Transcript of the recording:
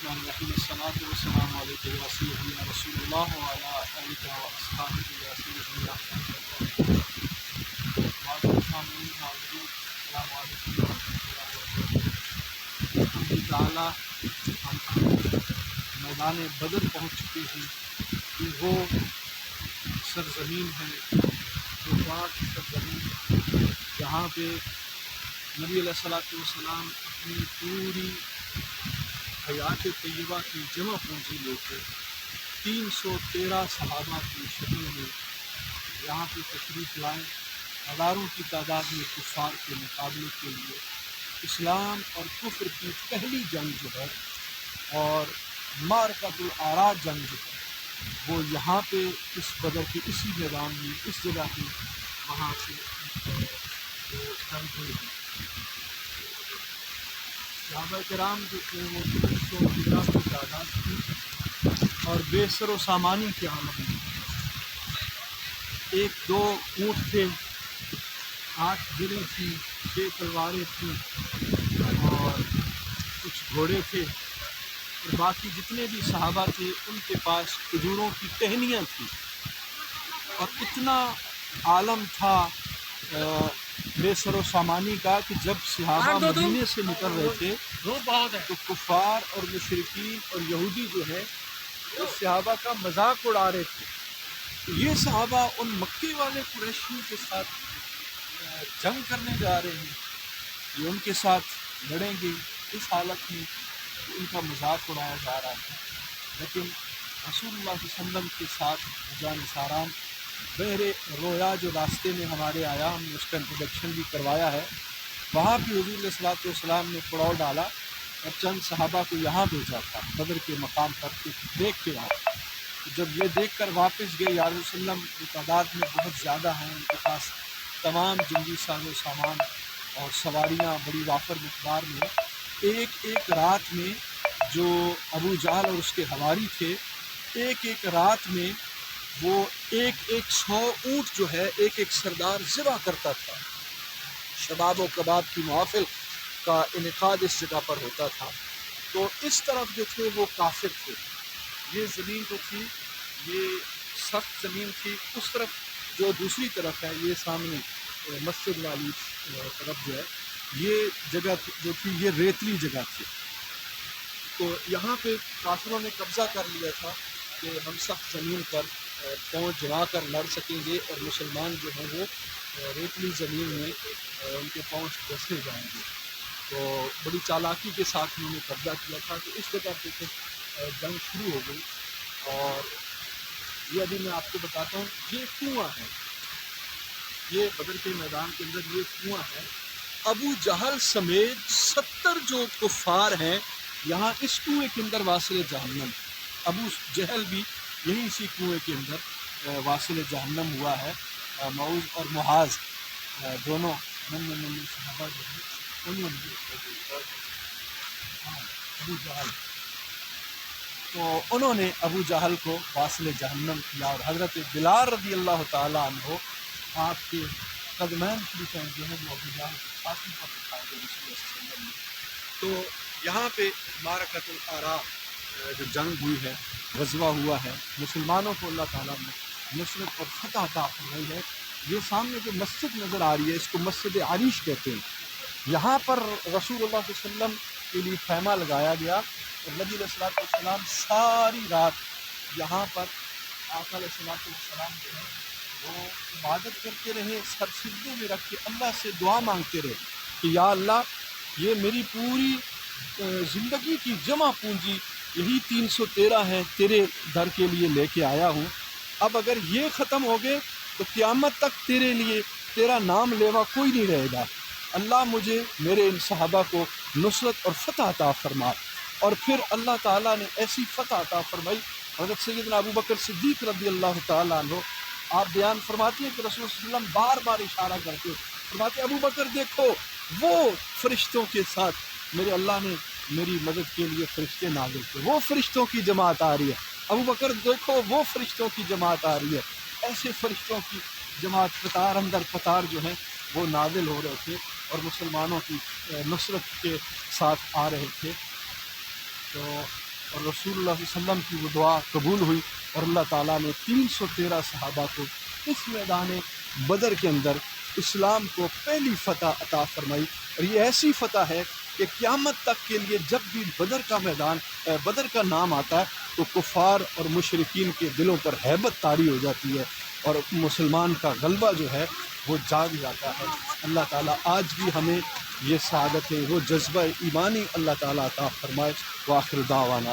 الرحمن الرحیم الصلاۃ والسلام علیک یا سیدنا رسول اللہ وعلی آلہ و اصحابہ یا سیدنا سامعین حاضرین السلام علیکم ورحمۃ اللہ وبرکاتہ۔ اللہ تعالیٰ ہم میدان بدر پہنچ چکے ہیں کہ وہ سرزمین ہے جو پاک سرزمین جہاں پہ نبی علیہ الصلوۃ والسلام اپنی پوری حیات طیبہ کی جمع پونجی لے کے 313 صحابہ کی شکل میں یہاں پہ تشریف لائے، ہزاروں کی تعداد میں کفار کے مقابلے کے لیے اسلام اور کفر کی پہلی جنگ جو ہے اور معرکۃ الآراء جنگ جو ہے وہ یہاں پہ اس بدر کے اسی میدان میں اس جگہ پہ وہاں سے وہ جنگ ہوئی ہے۔ صحابہ کرام جو تھے وہ 313 کی تعداد تھی اور بے سر و سامانی کے عالم میں 1-2 اونٹ تھے، 8 گھڑیں تھیں، 6 تلواریں تھیں اور کچھ گھوڑے تھے، اور باقی جتنے بھی صحابہ تھے ان کے پاس کھجوروں کی ٹہنیاں تھیں، اور اتنا عالم تھا بے سر و سامانی کا کہ جب صحابہ مدینے سے نکل رہے تھے تو کفار اور مشرکین اور یہودی جو ہے وہ صحابہ کا مذاق اڑا رہے تھے۔ تو یہ صحابہ ان مکے والے قریشیوں کے ساتھ جنگ کرنے جا رہے ہیں، یہ ان کے ساتھ لڑیں گے، اس حالت میں ان کا مذاق اڑایا جا رہا تھا۔ لیکن رسول اللہ صلی اللہ علیہ وسلم کے ساتھ جان ساران بحر رویا جو راستے میں ہمارے آیا، ہم نے اس کا انٹروڈکشن بھی کروایا ہے، وہاں بھی حضور علیہ الصلوۃ والسلام نے پڑاؤ ڈالا اور چند صحابہ کو یہاں بھیجا تھا بدر کے مقام پر کہ دیکھ کے آئے۔ جب یہ دیکھ کر واپس گئے یا رسول اللہ کی تعداد میں بہت زیادہ ہیں، ان کے پاس تمام جنگی ساز و سامان اور سواریاں بڑی وافر مقدار میں، ایک رات میں جو ابو جہل اور اس کے حواری تھے ایک رات میں وہ 100 اونٹ جو ہے ایک سردار ذبح کرتا تھا۔ شباب و کباب کی محافل کا انعقاد اس جگہ پر ہوتا تھا۔ تو اس طرف جو تھے وہ کافر تھے، یہ زمین جو تھی یہ سخت زمین تھی، اس طرف جو دوسری طرف ہے یہ سامنے مسجد والی طرف جو ہے یہ جگہ جو تھی یہ ریتلی جگہ تھی۔ تو یہاں پہ کافروں نے قبضہ کر لیا تھا کہ ہم سخت زمین پر پہنچ جما کر لڑ سکیں گے اور مسلمان جو ہیں وہ ریتلی زمین میں ان کے پہنچ دستے جائیں گے۔ تو بڑی چالاکی کے ساتھ انہوں نے قبضہ کیا تھا کہ اس جگہ پہ پھر جنگ شروع ہو گئی۔ اور یہ ابھی میں آپ کو بتاتا ہوں، یہ کنواں ہے، یہ بدر کے میدان کے اندر یہ کنواں ہے۔ ابو جہل سمیت 70 جو کفار ہیں یہاں اس کنویں کے اندر واصل جہنم، ابو جہل بھی یہی اسی کنویں کے اندر واصل جہنم ہوا ہے۔ معوذ اور معاذ دونوں صحابہ جو ہیں انہوں نے ابو جہل، تو انہوں نے ابو جہل کو واصل جہنم کیا، اور حضرت بلال رضی اللہ تعالیٰ عنہ آپ کے قدمین شریفین جو ہیں وہ ابو جہل کی چھاتی پر دکھائے گئے رسول اللہ صلی اللہ علیہ وسلم۔ تو یہاں پہ معرکۃ الآراء جو جنگ ہوئی ہے، غزوہ ہوا ہے، مسلمانوں کو اللہ تعالیٰ نے نصرت اور فتح عطا فرمائی ہے۔ یہ سامنے جو مسجد نظر آ رہی ہے اس کو مسجد عریش کہتے ہیں، یہاں پر رسول اللہ صلی اللہ علیہ وسلم کے لیے خیمہ لگایا گیا، اور نبی علیہ الصلوۃ والسلام ساری رات یہاں پر آقا علیہ الصلوۃ والسلام جو ہے وہ عبادت کرتے رہے، سر سجدے میں رکھ کے اللہ سے دعا مانگتے رہے کہ یا اللہ یہ میری پوری زندگی کی جمع پونجی یہی 313 ہے، تیرے در کے لیے لے کے آیا ہوں، اب اگر یہ ختم ہو گئے تو قیامت تک تیرے لیے تیرا نام لیوا کوئی نہیں رہے گا، اللہ مجھے میرے ان صحابہ کو نصرت اور فتح عطا فرما۔ اور پھر اللہ تعالیٰ نے ایسی فتح عطا فرمائی۔ حضرت سیدنا ابو بکر صدیق رضی اللہ تعالیٰ عنہ آپ بیان فرماتے ہیں کہ رسول صلی اللہ علیہ وسلم بار بار اشارہ کرتے فرماتے ابو بکر دیکھو وہ فرشتوں کے ساتھ میرے اللہ نے میری مدد کے لیے فرشتے نازل کیے، وہ فرشتوں کی جماعت آ رہی ہے، ابو بکر دیکھو وہ فرشتوں کی جماعت آ رہی ہے۔ ایسے فرشتوں کی جماعت قطار اندر قطار جو ہیں وہ نازل ہو رہے تھے اور مسلمانوں کی نصرت کے ساتھ آ رہے تھے۔ تو اور رسول اللہ صلی اللہ علیہ وسلم کی وہ دعا قبول ہوئی اور اللہ تعالیٰ نے 313 صحابہ کو اس میدان بدر کے اندر اسلام کو پہلی فتح عطا فرمائی. اور یہ ایسی فتح ہے کہ قیامت تک کے لیے جب بھی بدر کا میدان بدر کا نام آتا ہے تو کفار اور مشرکین کے دلوں پر ہیبت طاری ہو جاتی ہے اور مسلمان کا غلبہ جو ہے وہ جاگ جاتا ہے. اللہ تعالیٰ آج بھی ہمیں یہ سعادتیں وہ جذبہ ایمانی اللہ تعالیٰ عطا فرمائے. وآخر دعوانا